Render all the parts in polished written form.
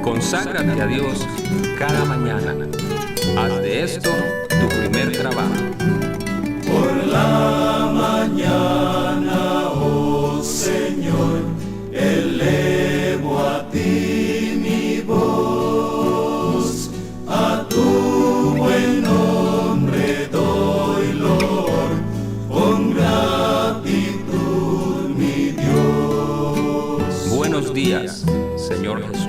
Conságrate a Dios cada mañana. Haz de esto tu primer trabajo. Por la mañana, oh Señor, elevo a ti mi voz, a tu buen nombre doy loor, con gratitud mi Dios. Buenos días, Señor Jesús.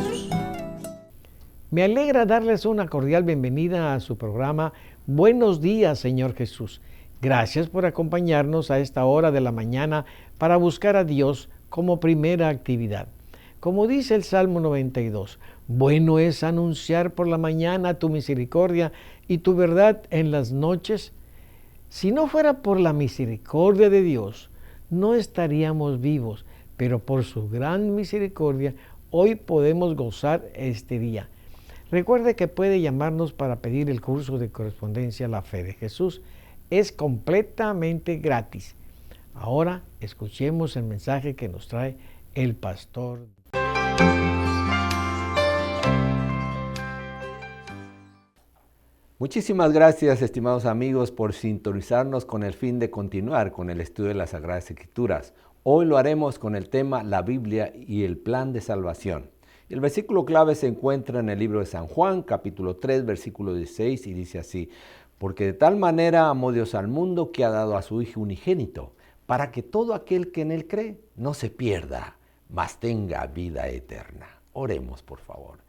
Me alegra darles una cordial bienvenida a su programa Buenos días, Señor Jesús. Gracias por acompañarnos a esta hora de la mañana para buscar a Dios como primera actividad. Como dice el Salmo 92, bueno es anunciar por la mañana tu misericordia y tu verdad en las noches. Si no fuera por la misericordia de Dios, no estaríamos vivos, pero por su gran misericordia, hoy podemos gozar este día. Recuerde que puede llamarnos para pedir el curso de correspondencia a la fe de Jesús. Es completamente gratis. Ahora escuchemos el mensaje que nos trae el pastor. Muchísimas gracias, estimados amigos, por sintonizarnos con el fin de continuar con el estudio de las Sagradas Escrituras. Hoy lo haremos con el tema La Biblia y el plan de salvación. El versículo clave se encuentra en el libro de San Juan, capítulo 3, versículo 16, y dice así: porque de tal manera amó Dios al mundo que ha dado a su Hijo unigénito, para que todo aquel que en él cree no se pierda, mas tenga vida eterna. Oremos, por favor.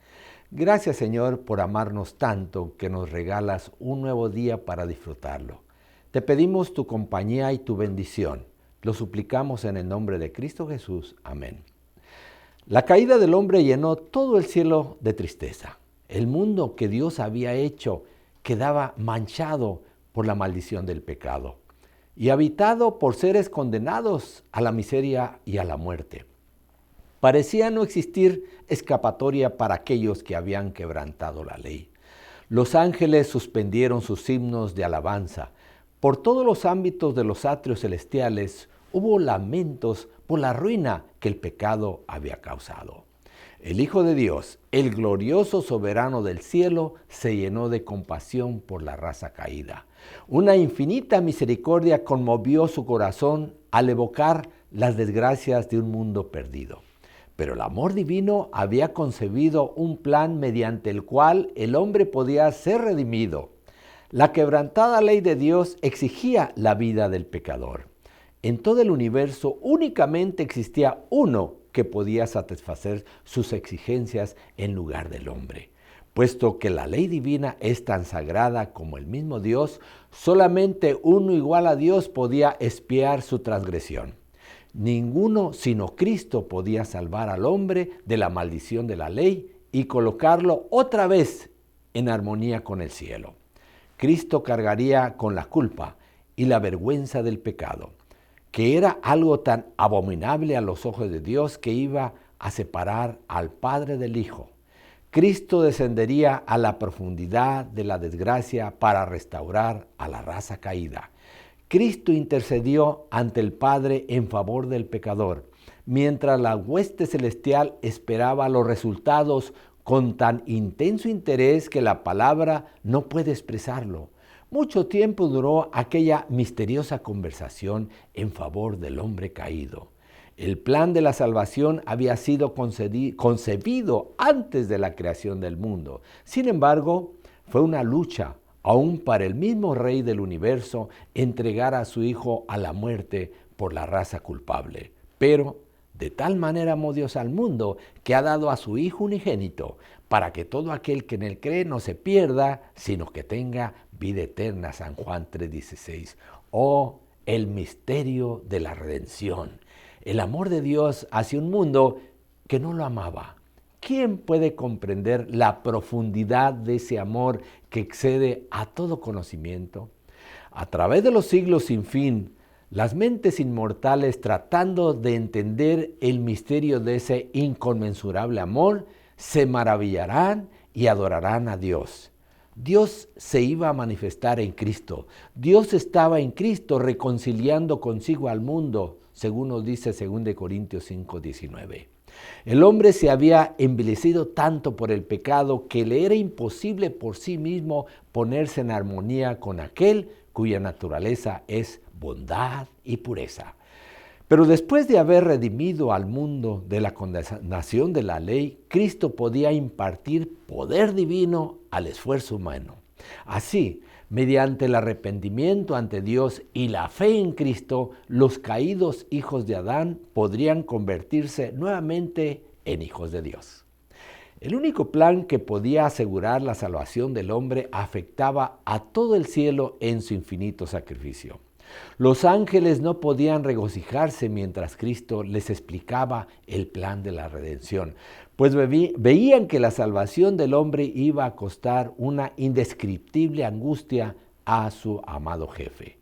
Gracias, Señor, por amarnos tanto que nos regalas un nuevo día para disfrutarlo. Te pedimos tu compañía y tu bendición. Lo suplicamos en el nombre de Cristo Jesús. Amén. La caída del hombre llenó todo el cielo de tristeza. El mundo que Dios había hecho quedaba manchado por la maldición del pecado y habitado por seres condenados a la miseria y a la muerte. Parecía no existir escapatoria para aquellos que habían quebrantado la ley. Los ángeles suspendieron sus himnos de alabanza. Por todos los ámbitos de los atrios celestiales hubo lamentos por la ruina que el pecado había causado. El Hijo de Dios, el glorioso soberano del cielo, se llenó de compasión por la raza caída. Una infinita misericordia conmovió su corazón al evocar las desgracias de un mundo perdido. Pero el amor divino había concebido un plan mediante el cual el hombre podía ser redimido. La quebrantada ley de Dios exigía la vida del pecador. En todo el universo únicamente existía uno que podía satisfacer sus exigencias en lugar del hombre. Puesto que la ley divina es tan sagrada como el mismo Dios, solamente uno igual a Dios podía expiar su transgresión. Ninguno sino Cristo podía salvar al hombre de la maldición de la ley y colocarlo otra vez en armonía con el cielo. Cristo cargaría con la culpa y la vergüenza del pecado, que era algo tan abominable a los ojos de Dios que iba a separar al Padre del Hijo. Cristo descendería a la profundidad de la desgracia para restaurar a la raza caída. Cristo intercedió ante el Padre en favor del pecador, mientras la hueste celestial esperaba los resultados con tan intenso interés que la palabra no puede expresarlo. Mucho tiempo duró aquella misteriosa conversación en favor del hombre caído. El plan de la salvación había sido concebido antes de la creación del mundo. Sin embargo, fue una lucha, aún para el mismo Rey del universo, entregar a su Hijo a la muerte por la raza culpable. Pero de tal manera amó Dios al mundo que ha dado a su Hijo unigénito, para que todo aquel que en él cree no se pierda, sino que tenga vida eterna. San Juan 3:16. Oh, el misterio de la redención. El amor de Dios hacia un mundo que no lo amaba. ¿Quién puede comprender la profundidad de ese amor que excede a todo conocimiento? A través de los siglos sin fin, las mentes inmortales, tratando de entender el misterio de ese inconmensurable amor, se maravillarán y adorarán a Dios. Dios se iba a manifestar en Cristo. Dios estaba en Cristo reconciliando consigo al mundo, según nos dice 2 Corintios 5:19. El hombre se había envilecido tanto por el pecado que le era imposible por sí mismo ponerse en armonía con aquel cuya naturaleza es bondad y pureza. Pero después de haber redimido al mundo de la condenación de la ley, Cristo podía impartir poder divino al esfuerzo humano. Así, mediante el arrepentimiento ante Dios y la fe en Cristo, los caídos hijos de Adán podrían convertirse nuevamente en hijos de Dios. El único plan que podía asegurar la salvación del hombre afectaba a todo el cielo en su infinito sacrificio. Los ángeles no podían regocijarse mientras Cristo les explicaba el plan de la redención, pues veían que la salvación del hombre iba a costar una indescriptible angustia a su amado jefe.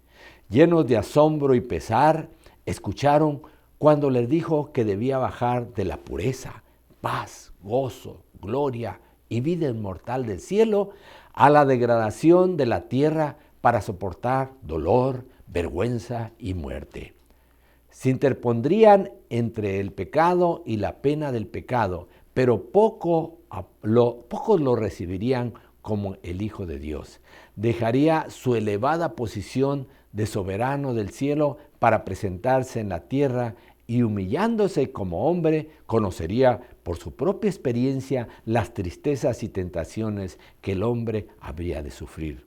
Llenos de asombro y pesar, escucharon cuando les dijo que debía bajar de la pureza, paz, gozo, gloria y vida inmortal del cielo a la degradación de la tierra para soportar dolor, vergüenza y muerte. Se interpondrían entre el pecado y la pena del pecado, pero pocos lo recibirían como el Hijo de Dios. Dejaría su elevada posición de soberano del cielo para presentarse en la tierra y humillándose como hombre, conocería por su propia experiencia las tristezas y tentaciones que el hombre habría de sufrir.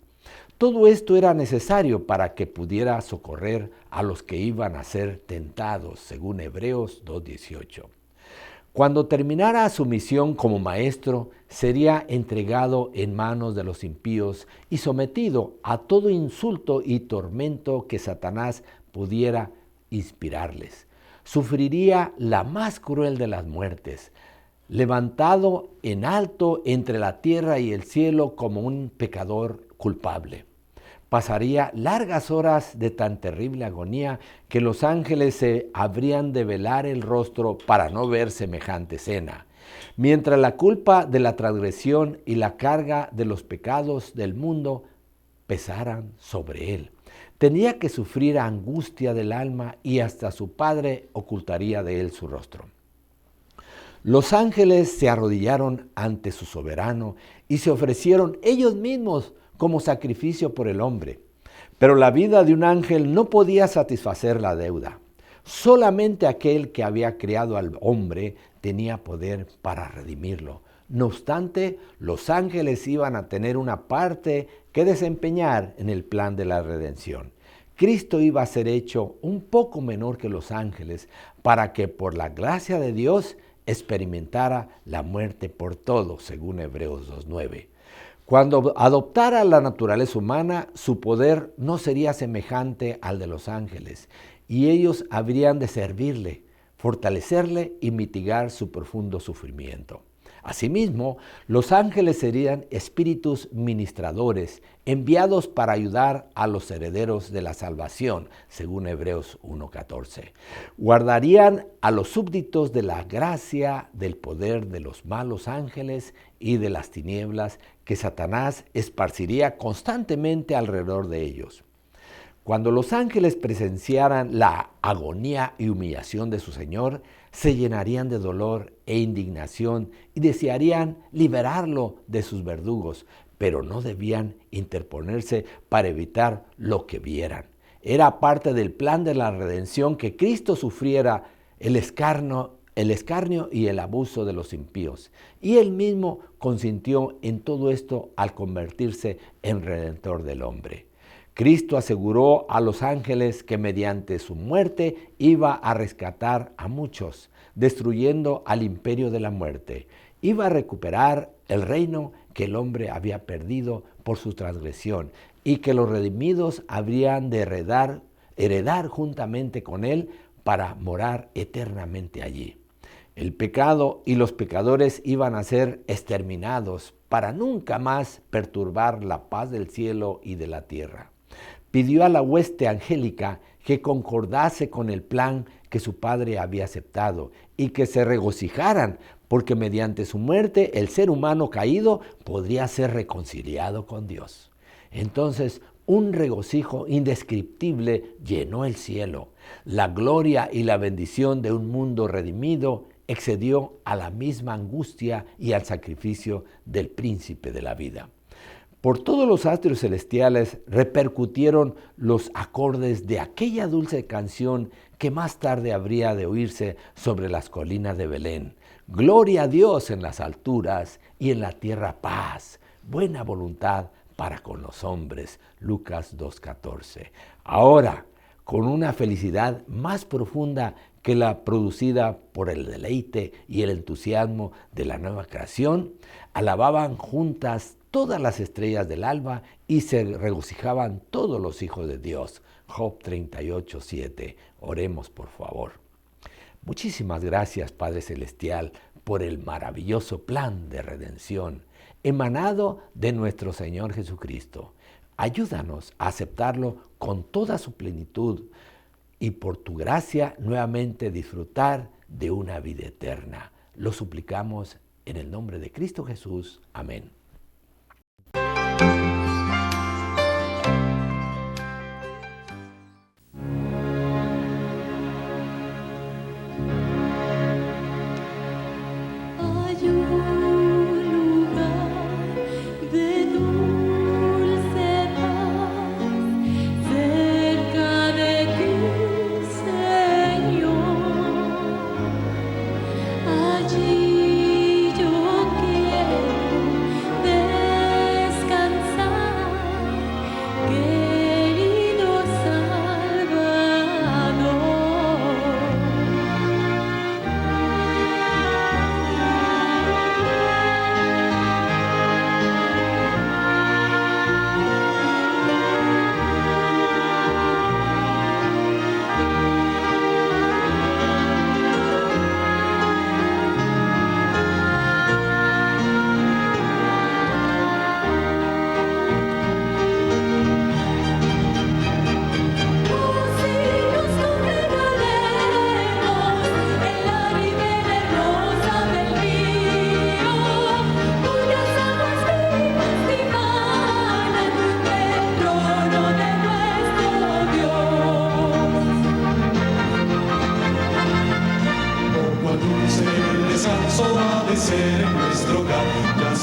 Todo esto era necesario para que pudiera socorrer a los que iban a ser tentados, según Hebreos 2:18. Cuando terminara su misión como maestro, sería entregado en manos de los impíos y sometido a todo insulto y tormento que Satanás pudiera inspirarles. Sufriría la más cruel de las muertes, levantado en alto entre la tierra y el cielo como un pecador culpable. Pasaría largas horas de tan terrible agonía que los ángeles se habrían de velar el rostro para no ver semejante escena, mientras la culpa de la transgresión y la carga de los pecados del mundo pesaran sobre él. Tenía que sufrir angustia del alma y hasta su padre ocultaría de él su rostro. Los ángeles se arrodillaron ante su soberano y se ofrecieron ellos mismos como sacrificio por el hombre. Pero la vida de un ángel no podía satisfacer la deuda. Solamente aquel que había creado al hombre tenía poder para redimirlo. No obstante, los ángeles iban a tener una parte que desempeñar en el plan de la redención. Cristo iba a ser hecho un poco menor que los ángeles para que por la gracia de Dios experimentara la muerte por todos, según Hebreos 2:9. Cuando adoptara la naturaleza humana, su poder no sería semejante al de los ángeles, y ellos habrían de servirle, fortalecerle y mitigar su profundo sufrimiento. Asimismo, los ángeles serían espíritus ministradores, enviados para ayudar a los herederos de la salvación, según Hebreos 1:14. Guardarían a los súbditos de la gracia del poder de los malos ángeles y de las tinieblas que Satanás esparciría constantemente alrededor de ellos. Cuando los ángeles presenciaran la agonía y humillación de su Señor, se llenarían de dolor e indignación y desearían liberarlo de sus verdugos, pero no debían interponerse para evitar lo que vieran. Era parte del plan de la redención que Cristo sufriera el escarnio y el abuso de los impíos. Y él mismo consintió en todo esto al convertirse en Redentor del hombre. Cristo aseguró a los ángeles que mediante su muerte iba a rescatar a muchos, destruyendo al imperio de la muerte. Iba a recuperar el reino que el hombre había perdido por su transgresión y que los redimidos habrían de heredar juntamente con él para morar eternamente allí. El pecado y los pecadores iban a ser exterminados para nunca más perturbar la paz del cielo y de la tierra. Pidió a la hueste angélica que concordase con el plan que su Padre había aceptado y que se regocijaran porque mediante su muerte el ser humano caído podría ser reconciliado con Dios. Entonces un regocijo indescriptible llenó el cielo. La gloria y la bendición de un mundo redimido excedió a la misma angustia y al sacrificio del príncipe de la vida. Por todos los atrios celestiales repercutieron los acordes de aquella dulce canción que más tarde habría de oírse sobre las colinas de Belén. Gloria a Dios en las alturas y en la tierra paz, buena voluntad para con los hombres. Lucas 2:14. Ahora, con una felicidad más profunda que la producida por el deleite y el entusiasmo de la nueva creación, alababan juntas todas las estrellas del alba y se regocijaban todos los hijos de Dios. Job 38:7. Oremos, por favor. Muchísimas gracias, Padre Celestial, por el maravilloso plan de redención emanado de nuestro Señor Jesucristo. Ayúdanos a aceptarlo con toda su plenitud y por tu gracia nuevamente disfrutar de una vida eterna. Lo suplicamos en el nombre de Cristo Jesús. Amén.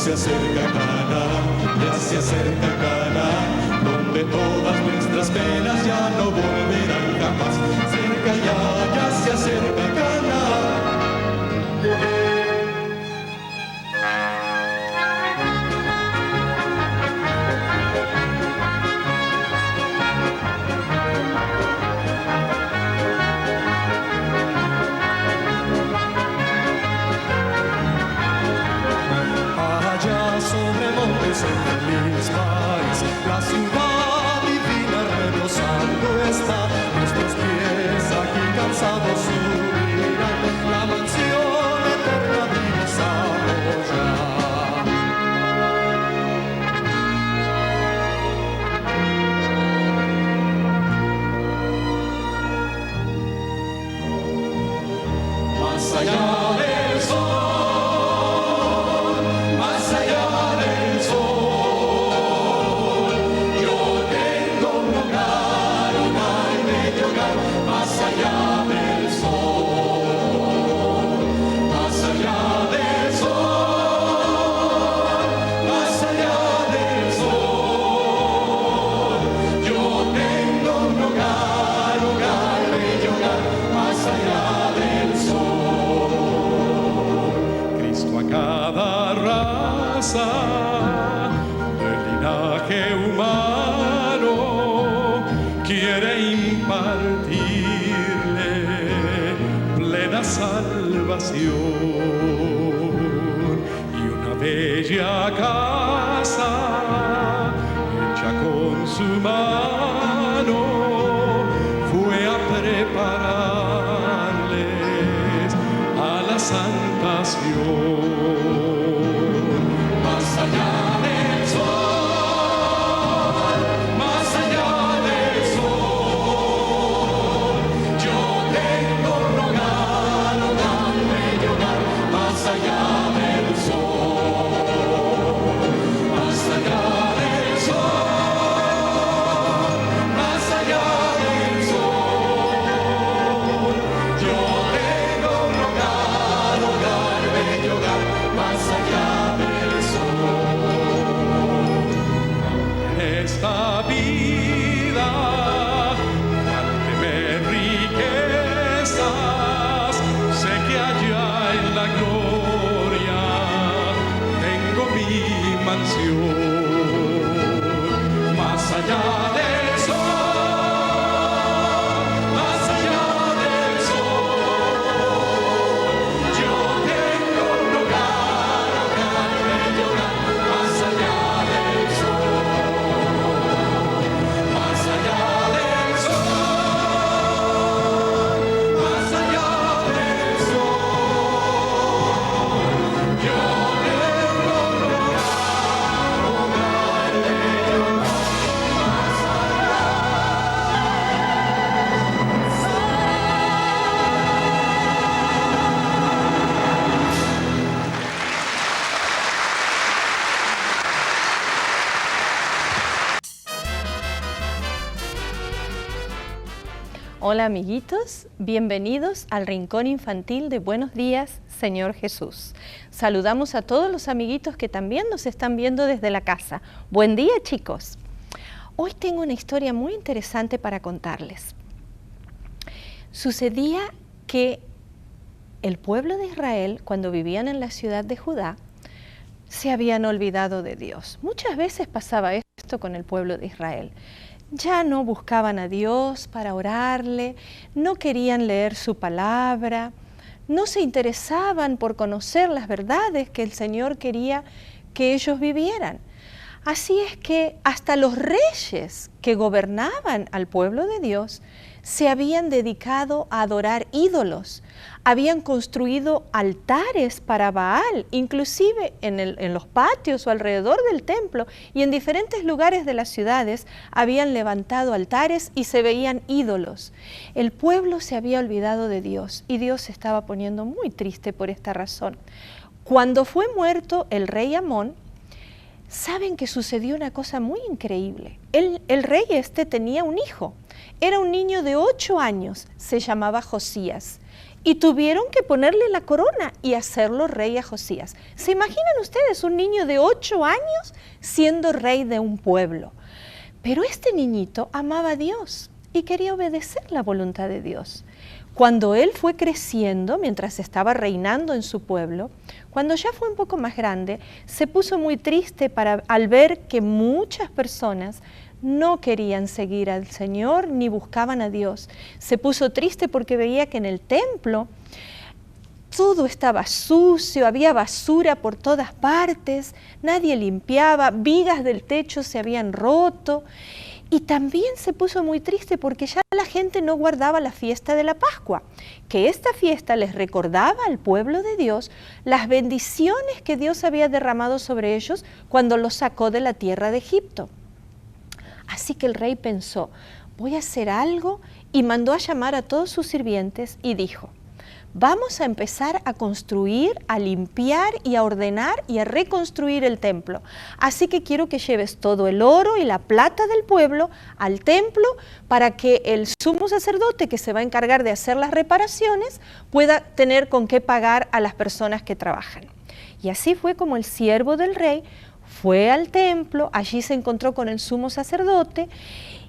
se acerca Canaán, ya se acerca Canaán, donde todas nuestras penas ya no volverán jamás. Cerca ya se acerca Canaán. En feliz país, la ciudad divina reposando está. Nuestros pies aquí cansados subirán, la mansión eterna divisamos ya. Más allá del sol, más allá del sol. Del linaje humano quiere impartirle plena salvación y una bella casa hecha con su mano fue a prepararles a la santación. Hola amiguitos, bienvenidos al Rincón Infantil de Buenos Días, Señor Jesús. Saludamos a todos los amiguitos que también nos están viendo desde la casa. Buen día, chicos. Hoy tengo una historia muy interesante para contarles. Sucedía que el pueblo de Israel, cuando vivían en la ciudad de Judá, se habían olvidado de Dios. Muchas veces pasaba esto con el pueblo de Israel. Ya no buscaban a Dios para orarle, no querían leer su palabra, no se interesaban por conocer las verdades que el Señor quería que ellos vivieran. Así es que hasta los reyes que gobernaban al pueblo de Dios se habían dedicado a adorar ídolos, habían construido altares para Baal, inclusive en los patios o alrededor del templo y en diferentes lugares de las ciudades habían levantado altares y se veían ídolos. El pueblo se había olvidado de Dios y Dios se estaba poniendo muy triste por esta razón. Cuando fue muerto el rey Amón, saben que sucedió una cosa muy increíble. El rey tenía un hijo, era un niño de 8 años, se llamaba Josías, y tuvieron que ponerle la corona y hacerlo rey a Josías. ¿Se imaginan ustedes un niño de 8 años siendo rey de un pueblo? Pero este niñito amaba a Dios y quería obedecer la voluntad de Dios. Cuando él fue creciendo, mientras estaba reinando en su pueblo, cuando ya fue un poco más grande, se puso muy triste al ver que muchas personas no querían seguir al Señor ni buscaban a Dios. Se puso triste porque veía que en el templo todo estaba sucio, había basura por todas partes, nadie limpiaba, vigas del techo se habían roto. Y también se puso muy triste porque ya la gente no guardaba la fiesta de la Pascua, que esta fiesta les recordaba al pueblo de Dios las bendiciones que Dios había derramado sobre ellos cuando los sacó de la tierra de Egipto. Así que el rey pensó, voy a hacer algo, y mandó a llamar a todos sus sirvientes y dijo, vamos a empezar a construir, a limpiar y a ordenar y a reconstruir el templo. Así que quiero que lleves todo el oro y la plata del pueblo al templo para que el sumo sacerdote que se va a encargar de hacer las reparaciones pueda tener con qué pagar a las personas que trabajan. Y así fue como el siervo del rey fue al templo, allí se encontró con el sumo sacerdote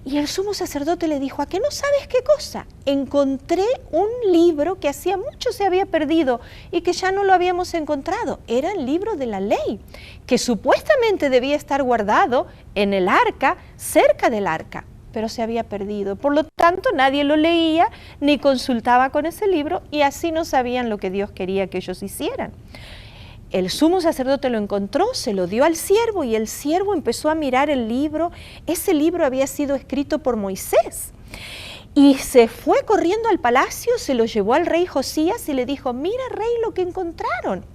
y el sumo sacerdote le dijo, ¿a qué no sabes qué cosa? Encontré un libro que hacía mucho se había perdido y que ya no lo habíamos encontrado. Era el libro de la ley, que supuestamente debía estar guardado en el arca, cerca del arca, pero se había perdido. Por lo tanto, nadie lo leía ni consultaba con ese libro y así no sabían lo que Dios quería que ellos hicieran. El sumo sacerdote lo encontró, se lo dio al siervo y el siervo empezó a mirar el libro. Ese libro había sido escrito por Moisés. Y se fue corriendo al palacio, se lo llevó al rey Josías y le dijo, mira rey lo que encontraron.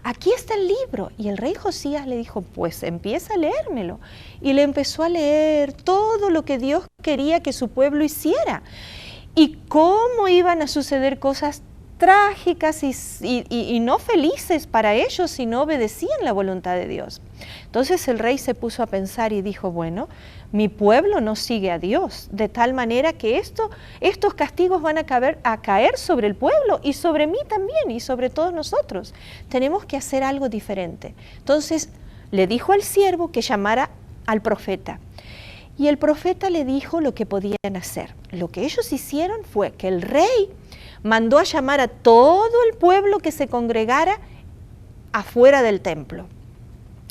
Aquí está el libro. Y el rey Josías le dijo, pues empieza a leérmelo. Y le empezó a leer todo lo que Dios quería que su pueblo hiciera. Y cómo iban a suceder cosas trágicas y no felices para ellos si no obedecían la voluntad de Dios. Entonces el rey se puso a pensar y dijo, bueno, mi pueblo no sigue a Dios, de tal manera que estos castigos van a caer sobre el pueblo y sobre mí también y sobre todos nosotros. Tenemos que hacer algo diferente. Entonces le dijo al siervo que llamara al profeta. Y el profeta le dijo lo que podían hacer. Lo que ellos hicieron fue que el rey mandó a llamar a todo el pueblo que se congregara afuera del templo.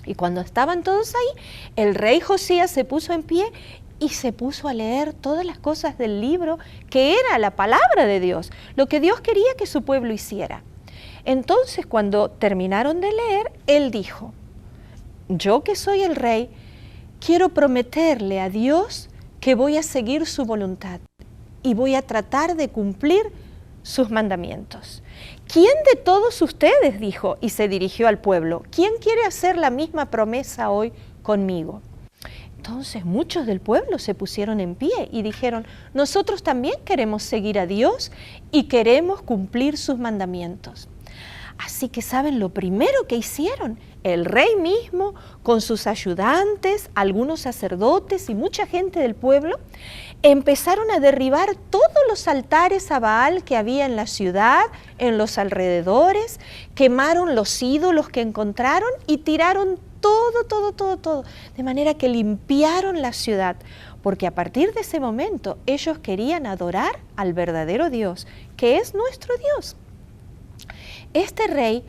Y cuando estaban todos ahí, el rey Josías se puso en pie y se puso a leer todas las cosas del libro que era la palabra de Dios, lo que Dios quería que su pueblo hiciera. Entonces, cuando terminaron de leer, él dijo, yo que soy el rey, quiero prometerle a Dios que voy a seguir su voluntad y voy a tratar de cumplir sus mandamientos. ¿Quién de todos ustedes, dijo, y se dirigió al pueblo, quién quiere hacer la misma promesa hoy conmigo? Entonces muchos del pueblo se pusieron en pie y dijeron, nosotros también queremos seguir a Dios y queremos cumplir sus mandamientos. Así que ¿saben lo primero que hicieron? El rey mismo, con sus ayudantes, algunos sacerdotes y mucha gente del pueblo, empezaron a derribar todos los altares a Baal que había en la ciudad, en los alrededores, quemaron los ídolos que encontraron y tiraron todo, de manera que limpiaron la ciudad, porque a partir de ese momento ellos querían adorar al verdadero Dios, que es nuestro Dios. Este rey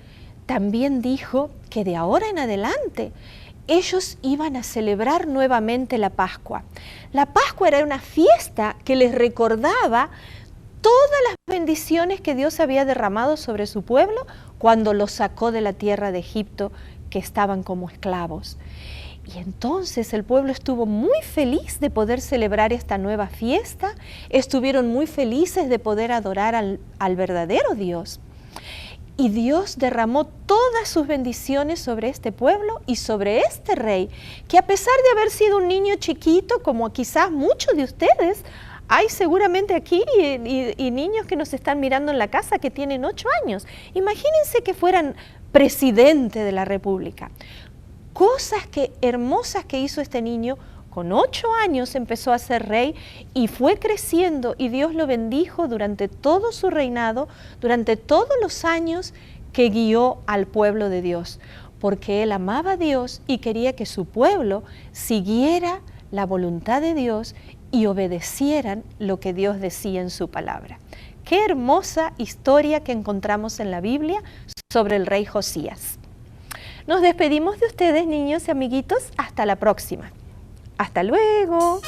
también dijo que de ahora en adelante ellos iban a celebrar nuevamente la Pascua. La Pascua era una fiesta que les recordaba todas las bendiciones que Dios había derramado sobre su pueblo cuando los sacó de la tierra de Egipto, que estaban como esclavos. Y entonces el pueblo estuvo muy feliz de poder celebrar esta nueva fiesta, estuvieron muy felices de poder adorar al verdadero Dios. Y Dios derramó todas sus bendiciones sobre este pueblo y sobre este rey, que a pesar de haber sido un niño chiquito, como quizás muchos de ustedes, hay seguramente aquí y niños que nos están mirando en la casa que tienen 8 años. Imagínense que fueran presidente de la República. Cosas hermosas que hizo este niño. Con 8 años empezó a ser rey y fue creciendo, y Dios lo bendijo durante todo su reinado, durante todos los años que guió al pueblo de Dios, porque él amaba a Dios y quería que su pueblo siguiera la voluntad de Dios y obedecieran lo que Dios decía en su palabra. Qué hermosa historia que encontramos en la Biblia sobre el rey Josías. Nos despedimos de ustedes, niños y amiguitos, hasta la próxima. ¡Hasta luego!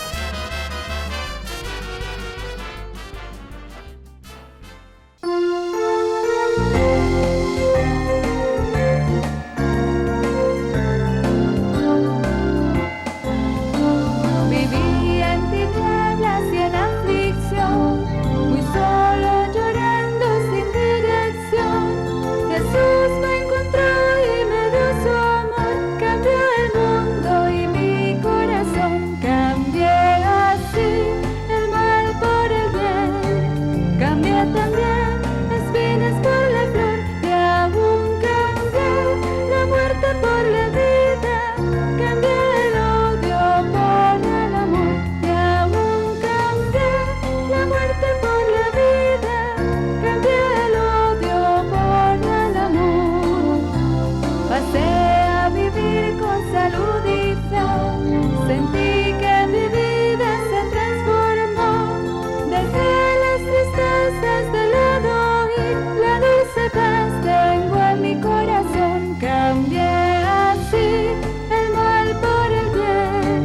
Vivía en tinieblas y en aflicción, muy solo, llorando sin dirección. Jesús me encontró y me dio su amor, cambió el mundo y mi corazón. Cambié así el mal por el bien, cambié también espinas por la flor, y aún cambié la muerte por la vida, cambié el odio por el amor, y aún cambié la muerte por la vida, cambié el odio por el amor. Pasé a vivir con salud y fe, sentí que mi vida se transformó, dejé las tristezas de lado y la dulce paz tengo en mi corazón. Cambié así el mal por el bien,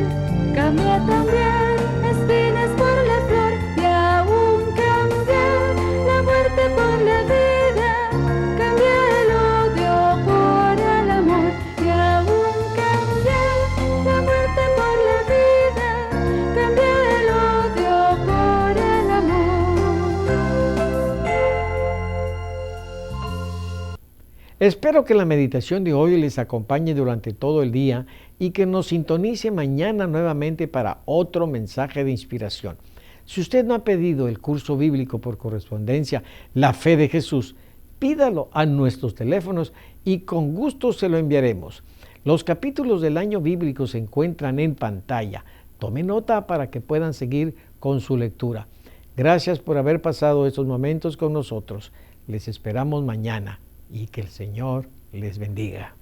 cambié también espinas por la flor, y aún cambié la muerte por la vida, cambié el odio por el amor, y aún cambié la muerte por la vida, cambié el odio por el amor. Espero que la meditación de hoy les acompañe durante todo el día y que nos sintonice mañana nuevamente para otro mensaje de inspiración. Si usted no ha pedido el curso bíblico por correspondencia, La Fe de Jesús, pídalo a nuestros teléfonos y con gusto se lo enviaremos. Los capítulos del año bíblico se encuentran en pantalla. Tome nota para que puedan seguir con su lectura. Gracias por haber pasado estos momentos con nosotros. Les esperamos mañana y que el Señor les bendiga.